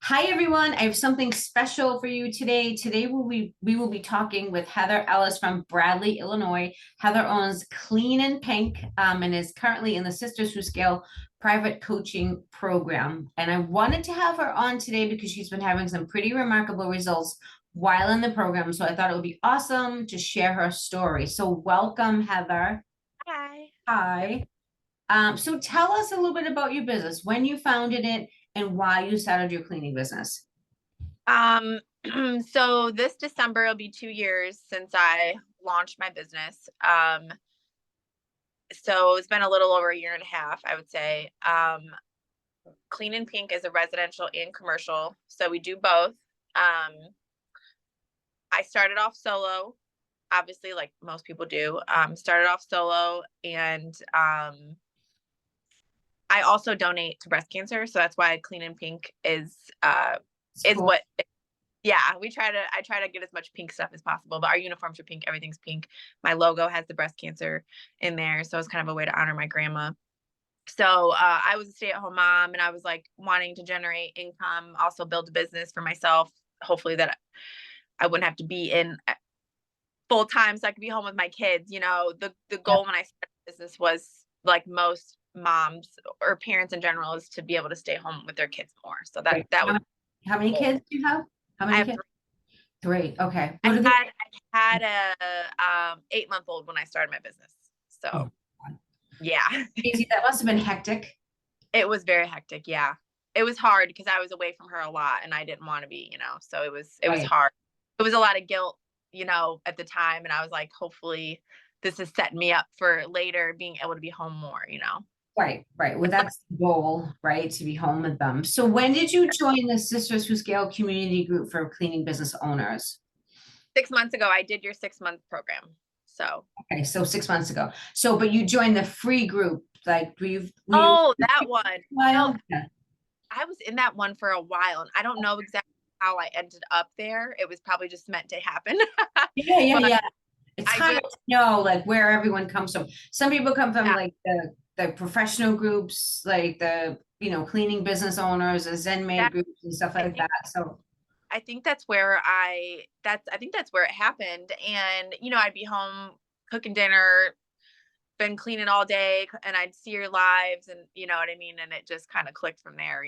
Hi everyone, I have something special for you today. Today we will be talking with Heather Ellis from Bradley, Illinois. Heather owns Clean and Pink and is currently in the Sisters Who Scale private coaching program. And I wanted to have her on today because she's been having some pretty remarkable results while in the program. So I thought it would be awesome to share her story. So welcome, Heather. Hi. Hi. So tell us a little bit about your business, when you founded it, and why you started your cleaning business. Um, so this December will be 2 years since I launched my business. So it's been a little over a year and a half, I would say. Clean and Pink is a residential and commercial, so we do both. I started off solo, obviously, like most people do. Started off solo, and I also donate to breast cancer, so that's why Clean and Pink It's is cool. what. Yeah, I try to get as much pink stuff as possible, but our uniforms are pink, everything's pink. My logo has the breast cancer in there, so it's kind of a way to honor my grandma. So I was a stay-at-home mom, and I was like wanting to generate income, also build a business for myself. Hopefully that I wouldn't have to be in full time, so I could be home with my kids. The Yep. goal when I started business was, like most moms or parents in general, is to be able to stay home with their kids more. So that Great. that was How the many goal. kids do you have? How I many have kids? Three. Okay. I What are they? had I had a 8-month-old when I started my business. Oh, So God. yeah, Crazy. That must have been hectic. it was very hectic. Yeah, it was hard because I was away from her a lot, and I didn't want to be. So it was Right. hard. It was a lot of guilt, at the time, and I was like, hopefully, this is setting me up for later being able to be home more. Right. Right. Well, that's the goal, right? To be home with them. So when did you join the Sisters Who Scale community group for cleaning business owners? 6 months ago, I did your 6-month program. So, Okay, so 6 months ago. So, but you joined the free group, like were you oh, that one. a while? Yeah. I was in that one for a while, and I don't know exactly how I ended up there. It was probably just meant to happen. Yeah, yeah, But yeah. It's I hard just, to know like where everyone comes from. Some people come from yeah, like the professional groups, like the cleaning business owners, the Zen maid that groups and stuff I like think that. So I think I think that's where it happened. And I'd be home cooking dinner, been cleaning all day, and I'd see your lives, and you know what I mean, and it just kind of clicked from there.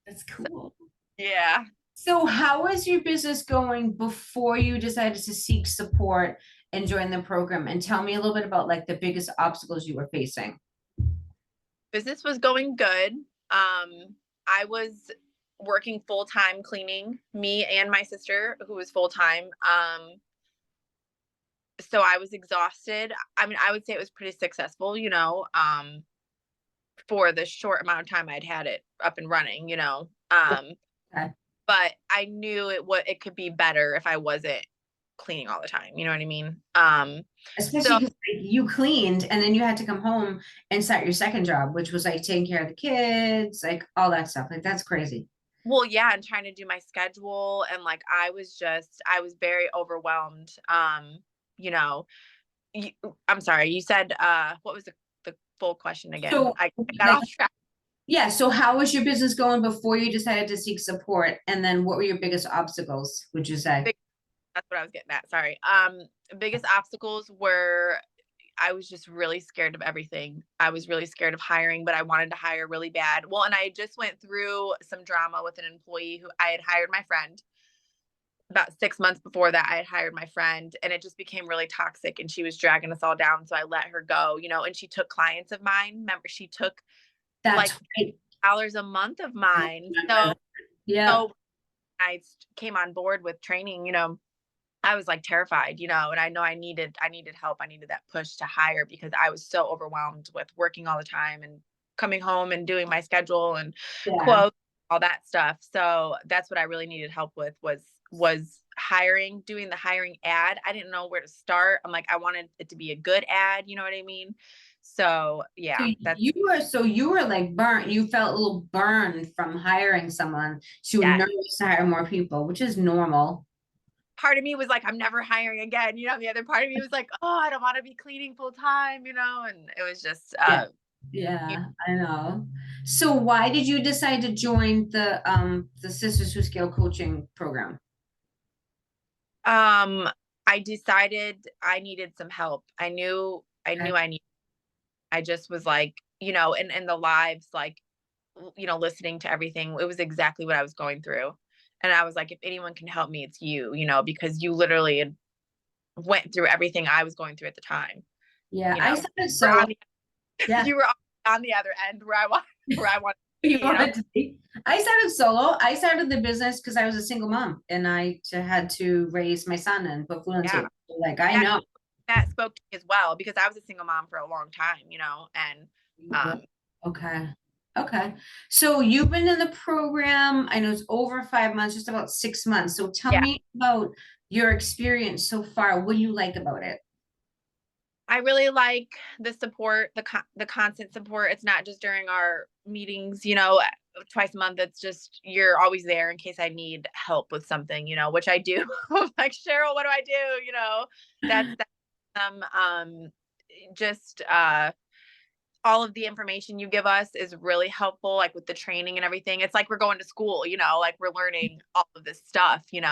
that's So, cool. yeah. So how was your business going before you decided to seek support and join the program? And tell me a little bit about like the biggest obstacles you were facing. Business was going good. I was working full time cleaning, me and my sister, who was full time. So I was exhausted. I mean, I would say it was pretty successful, for the short amount of time I'd had it up and running. Okay. But I knew it could be better if I wasn't cleaning all the time. You know what I mean? Especially So because like, you cleaned and then you had to come home and start your second job, which was like taking care of the kids, like all that stuff. Like that's crazy. well, yeah, and trying to do my schedule, and like I was very overwhelmed. You know, you, I'm sorry, you said what was the full question again? So I got like off track. yeah, so how was your business going before you decided to seek support? And then what were your biggest obstacles, would you say? That's what I was getting at. Sorry. Biggest obstacles were I was just really scared of everything. I was really scared of hiring, but I wanted to hire really bad. Well, and I just went through some drama with an employee who I had hired my friend. About 6 months before that, I had hired my friend, and it just became really toxic, and she was dragging us all down. So I let her go, and she took clients of mine. Remember, she took like That's right. dollars a month of I mine. remember So, that. Yeah. so I came on board with training. I was like terrified, and I know I needed help. I needed that push to hire because I was so overwhelmed with working all the time and coming home and doing my schedule and Yeah. quotes, all that stuff. So that's what I really needed help with was hiring, doing the hiring ad. I didn't know where to start. I'm like, I wanted it to be a good ad, you know what I mean? So So yeah, that's you were like burnt. You felt a little burned from hiring someone. So you were yeah. nervous to hire more people, which is normal. Part of me was like, I'm never hiring again. The other part of me was like, oh, I don't want to be cleaning full time, and it was just Yeah. You- Yeah, I know. So why did you decide to join the Sisters Who Scale coaching program? Um, I decided I needed some help. Okay. I need, I just was like, and the lives, like, listening to everything, it was exactly what I was going through. And I was like, if anyone can help me, it's you, because you literally went through everything I was going through at the time. Yeah, You I know, started we're solo. on the, Yeah, you were on the other end where I want to you be, wanted to be. I started solo. I started the business because I was a single mom and had to raise my son and put food on the Yeah. table. Like I That know. that spoke to me as well because I was a single mom for a long time, and Right. um Okay. Okay. So you've been in the program, I know it's over 5 months, just about 6 months. So tell yeah, me about your experience so far. What do you like about it? I really like the support, the constant support. It's not just during our meetings, twice a month. It's just you're always there in case I need help with something, which I do. I'm like, Cheryl, what do I do? That's just all of the information you give us is really helpful, like with the training and everything. It's like we're going to school, like we're learning all of this stuff. You've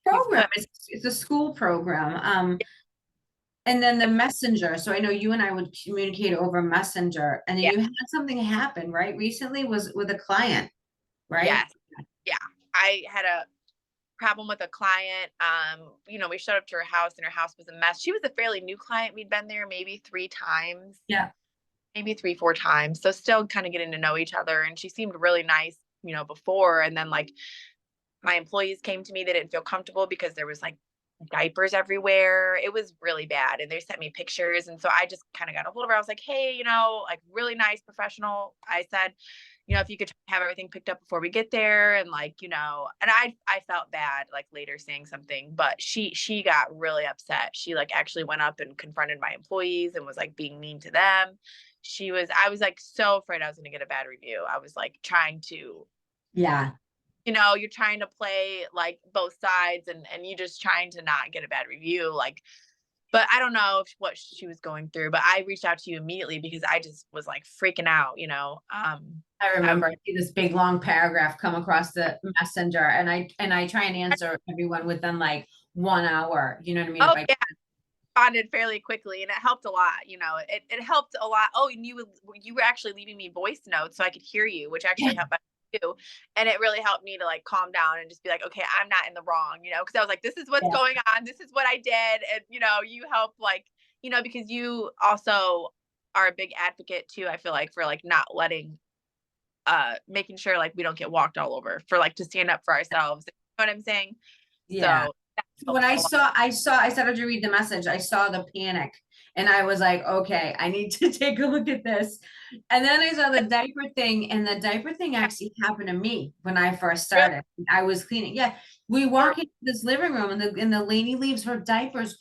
Program. put It's a school program. And then the messenger. So I know you and I would communicate over messenger, and then Yeah, you had something happen, right? Recently was with a client, right? yes, yeah. I had a problem with a client. We showed up to her house and her house was a mess. She was a fairly new client. We'd been there maybe 3 times, Yeah. maybe 3, 4 times. So still kind of getting to know each other. And she seemed really nice, before. And then like my employees came to me, they didn't feel comfortable because there was like diapers everywhere. It was really bad. And they sent me pictures. And so I just kind of got a hold of her. I was like, hey, like really nice professional. I said, if you could have everything picked up before we get there. And like, and I felt bad like later saying something, but she got really upset. She like actually went up and confronted my employees and was like being mean to them. I was like so afraid I was going to get a bad review. I was like trying to, Yeah. you're trying to play like both sides and you just trying to not get a bad review. Like, but I don't know what she was going through, but I reached out to you immediately because I just was like freaking out. I I remember I see this big long paragraph come across the messenger, and I try and answer everyone within like 1 hour. You know what I mean? If oh I yeah, responded fairly quickly and it helped a lot. It helped a lot. Oh, and you were actually leaving me voice notes so I could hear you, which actually helped too. And it really helped me to like calm down and just be like, okay, I'm not in the wrong, because I was like, this is what's yeah, going on. This is what I did. And you help like, because you also are a big advocate too, I feel like, for like not letting making sure like we don't get walked all over, for like to stand up for ourselves. You know what I'm saying? yeah. So that When helped a lot. I started to read the message, I saw the panic and I was like, okay, I need to take a look at this. And then I saw the diaper thing, and the diaper thing actually happened to me when I first Really started. I was cleaning. Yeah. We walk horrible. into this living room, and the lady leaves her diapers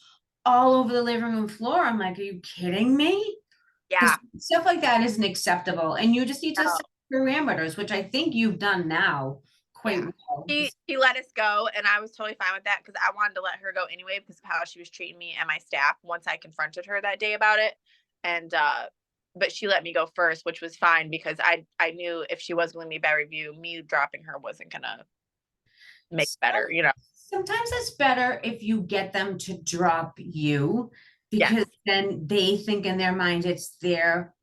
all over the living room floor. I'm like, are you kidding me? Because Yeah. stuff like that isn't acceptable. And you just need to No. set parameters, which I think you've done now quite Yeah. well. He let us go and I was totally fine with that because I wanted to let her go anyway because of how she was treating me and my staff once I confronted her that day about it. And but she let me go first, which was fine because I knew if she was going to be a bad review, me dropping her wasn't gonna make it better. Sometimes it's better if you get them to drop you, Yes. because then they think in their mind it's their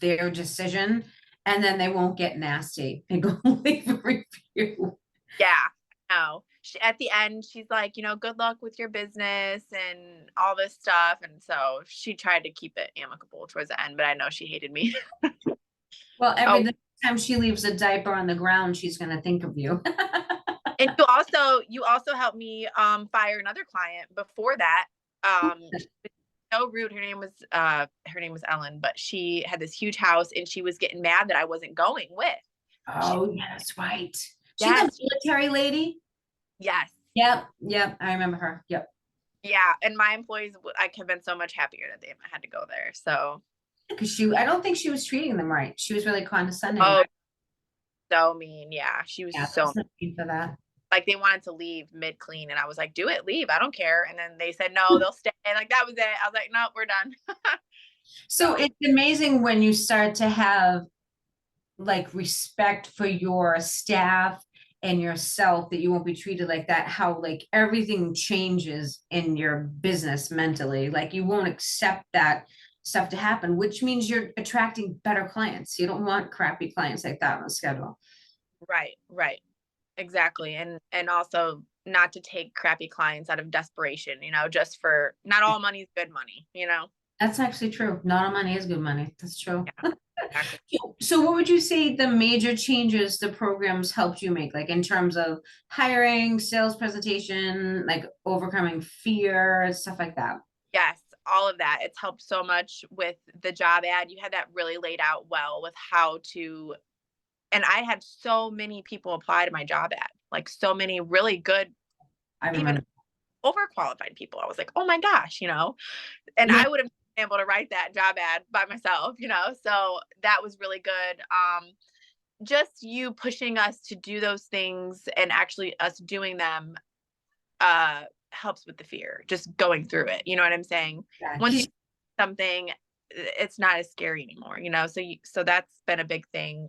decision, and then they won't get nasty and go leave a review. Yeah. No. At the end, she's like, good luck with your business and all this stuff. And so she tried to keep it amicable towards the end, but I know she hated me. Well, every Oh, the time she leaves a diaper on the ground, she's gonna think of you. and you also helped me fire another client before that. She was so rude. Her name was Ellen, but she had this huge house and she was getting mad that I wasn't going with. She Oh, yeah, that's right. She the Yes, military lady? yes. Yep, yep, I remember her. Yep. Yeah, and my employees like have been so much happier that they haven't had to go there. So, Because I don't think she was treating them right. She was really condescending, oh, right? so mean. Yeah, she was Yeah, so there's no need for that. like they wanted to leave mid clean and I was like, do it, leave. I don't care. And then they said no, they'll stay. And like that was it. I was like, no, we're done. So it's amazing when you start to have like respect for your staff and yourself, that you won't be treated like that, how like everything changes in your business mentally. Like you won't accept that stuff to happen, which means you're attracting better clients. You don't want crappy clients like that on the schedule. Right, right. Exactly. And also not to take crappy clients out of desperation, just for not all money is good money. That's actually true. Not all money is good money. That's true. Yeah, exactly. So what would you say the major changes the programs helped you make, like in terms of hiring, sales presentation, like overcoming fear, stuff like that? Yes, all of that. It's helped so much with the job ad. You had that really laid out well with how to, and I had so many people apply to my job ad, like so many really good, I even remember. overqualified people. I was like, oh my gosh. And Yeah, I would have been able to write that job ad by myself. So that was really good. Just you pushing us to do those things and actually us doing them helps with the fear, just going through it. You know what I'm saying? yeah. Once you do something, it's not as scary anymore. So that's been a big thing.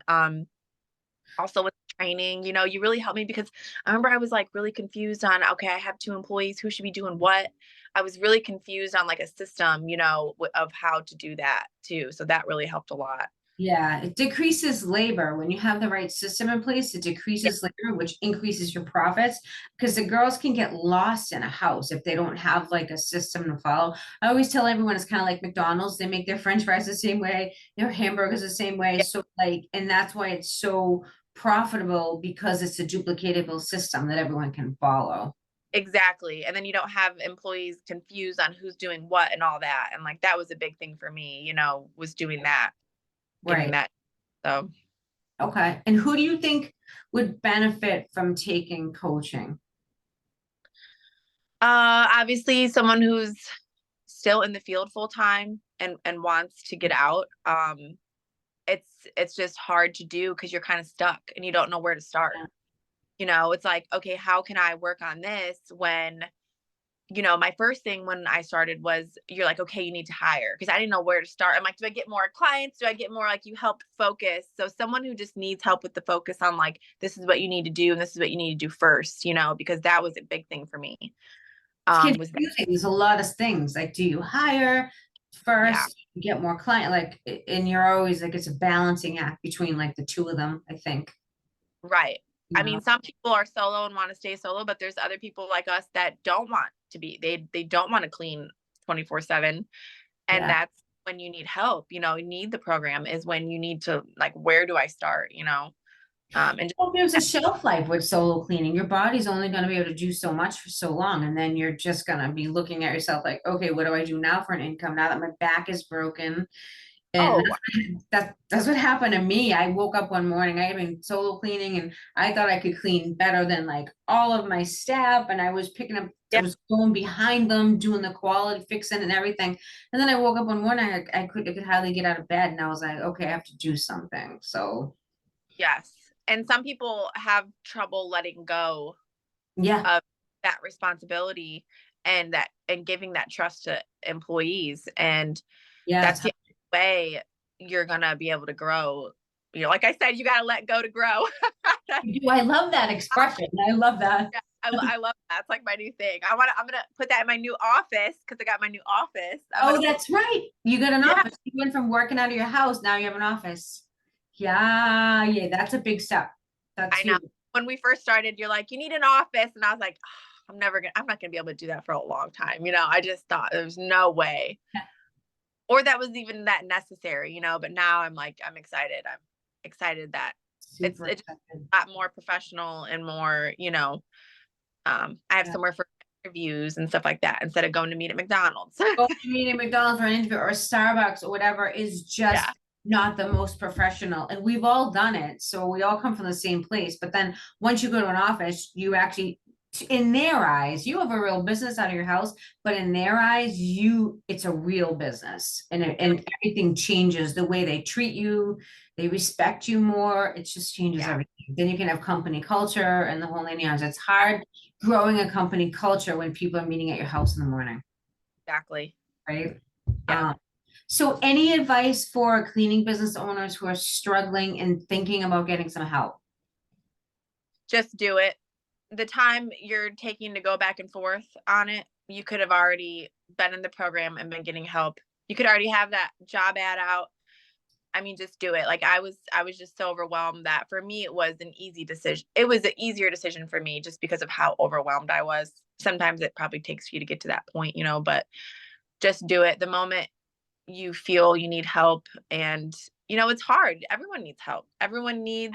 Also with training, you really helped me because I remember I was like really confused on, okay, I have 2 employees, who should be doing what. I was really confused on like a system, of how to do that too. So that really helped a lot. Yeah, it decreases labor. When you have the right system in place, it Yeah. decreases labor, which increases your profits, because the girls can get lost in a house if they don't have like a system to follow. I always tell everyone it's kind of like McDonald's. They make their French fries the same way, their hamburgers the same way. Yeah, So like, and that's why it's so profitable, because it's a duplicatable system that everyone can follow. exactly. And then you don't have employees confused on who's doing what and all that. And like that was a big thing for me, was doing that, getting Right. that. So Okay. And who do you think would benefit from taking coaching? obviously someone who's still in the field full time and wants to get out. It's just hard to do because you're kind of stuck and you don't know where to start. It's like, okay, how can I work on this when, my first thing when I started was you're like, okay, you need to hire, because I didn't know where to start. I'm like, do I get more clients? Do I get more, like, you help focus? So someone who just needs help with the focus on like, this is what you need to do and this is what you need to do first, because that was a big thing for me. It's Was that, confusing. There's a lot of things. Like, do you hire yeah, first, you get more client, like, and you're always like, it's a balancing act between like the two of them, I think. right. You I know, mean, some people are solo and want to stay solo, but there's other people like us that don't want to be. They don't want to clean 24/7, and yeah. that's when you need help. You need the program is when you need to, like, where do I start? And Well, there's a just, shelf life with solo cleaning. Your body's only going to be able to do so much for so long. And then you're just going to be looking at yourself like, okay, what do I do now for an income now that my back is broken? And oh that's what happened to me. I woke up one morning, I had been solo cleaning, and I thought I could clean better than like all of my staff. And I was picking up, I yeah, was going behind them, doing the quality fixing and everything. And then I woke up one morning, I could hardly get out of bed. And I was like, okay, I have to do something. So yes. And some people have trouble letting go yeah, of that responsibility and giving that trust to employees, and yeah, that's the only way you're gonna be able to grow. Like I said, you got to let go to grow. I love that expression. I love that. Yeah, I love that. It's like my new thing. I'm gonna put that in my new office because I got my new office. I'm Oh, gonna put, that's right. You got an yeah, office. You went from working out of your house, now you have an office. Yeah, yeah, that's a big step. That's I know. huge. When we first started, you're like, you need an office, and I was like, "Oh, I'm not gonna be able to do that for a long time. I just thought there's no way, or that was even that necessary. But now I'm like, I'm excited. I'm excited that Super it's excited. a lot more professional and more, I have Yeah. somewhere for interviews and stuff like that instead of going to meet at McDonald's. Going to meet at McDonald's for an interview or Starbucks or whatever is just Yeah. not the most professional. And we've all done it. So we all come from the same place. But then once you go to an office, you actually, in their eyes, you have a real business out of your house, but in their eyes, it's a real business. And everything changes the way they treat you, they respect you more. It just changes Yeah, everything. Then you can have company culture and the whole nine yards. It's hard growing a company culture when people are meeting at your house in the morning, exactly. right? Yeah. Um, So any advice for cleaning business owners who are struggling and thinking about getting some help? Just do it. The time you're taking to go back and forth on it, you could have already been in the program and been getting help. You could already have that job ad out. I mean, just do it. Like I was just so overwhelmed that for me, it was an easy decision. It was an easier decision for me just because of how overwhelmed I was. Sometimes it probably takes you to get to that point, you know, but just do it the moment you feel you need help. And, you know, it's hard. Everyone needs help. Everyone needs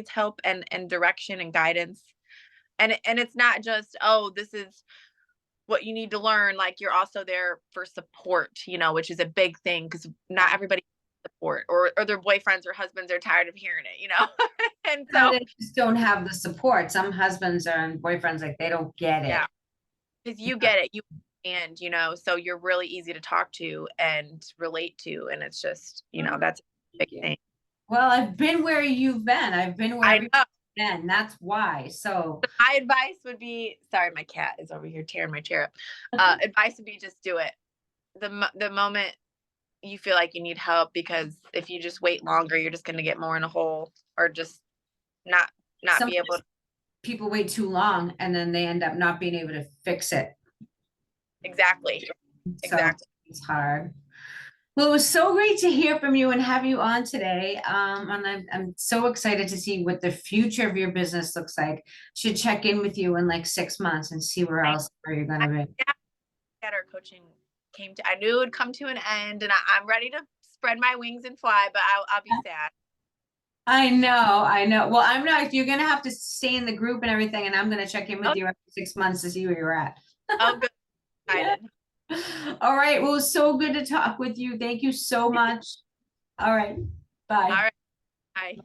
help and direction and guidance. And it's not just, oh, this is what you need to learn. Like you're also there for support, you know, which is a big thing because not everybody support or their boyfriends or husbands are tired of hearing it, you know. And No, so they just don't have the support. Some husbands and boyfriends, like, they don't get it. yeah, because you get it, you and you know, so you're really easy to talk to and relate to. And it's just, you know, that's a big thing. Well, I've been where you've been. I've been where I you've know. been. That's why. So My advice would be, sorry, my cat is over here tearing my chair up. Advice would be just do it. The moment you feel like you need help, because if you just wait longer, you're just going to get more in a hole or just not some be able to. people wait too long and then they end up not being able to fix it. Exactly. So Exactly. it's hard. Well, it was so great to hear from you and have you on today. And I'm so excited to see what the future of your business looks like. Should check in with you in like 6 months and see where you're gonna be. At our coaching I knew it would come to an end, and I'm ready to spread my wings and fly, but I'll be sad. I know. Well, I'm not. You're gonna have to stay in the group and everything, and I'm gonna check in with you every 6 months to see where you're at. Oh, good. Yeah. All right. Well, so good to talk with you. Thank you so much. All right. Bye. All right. Bye.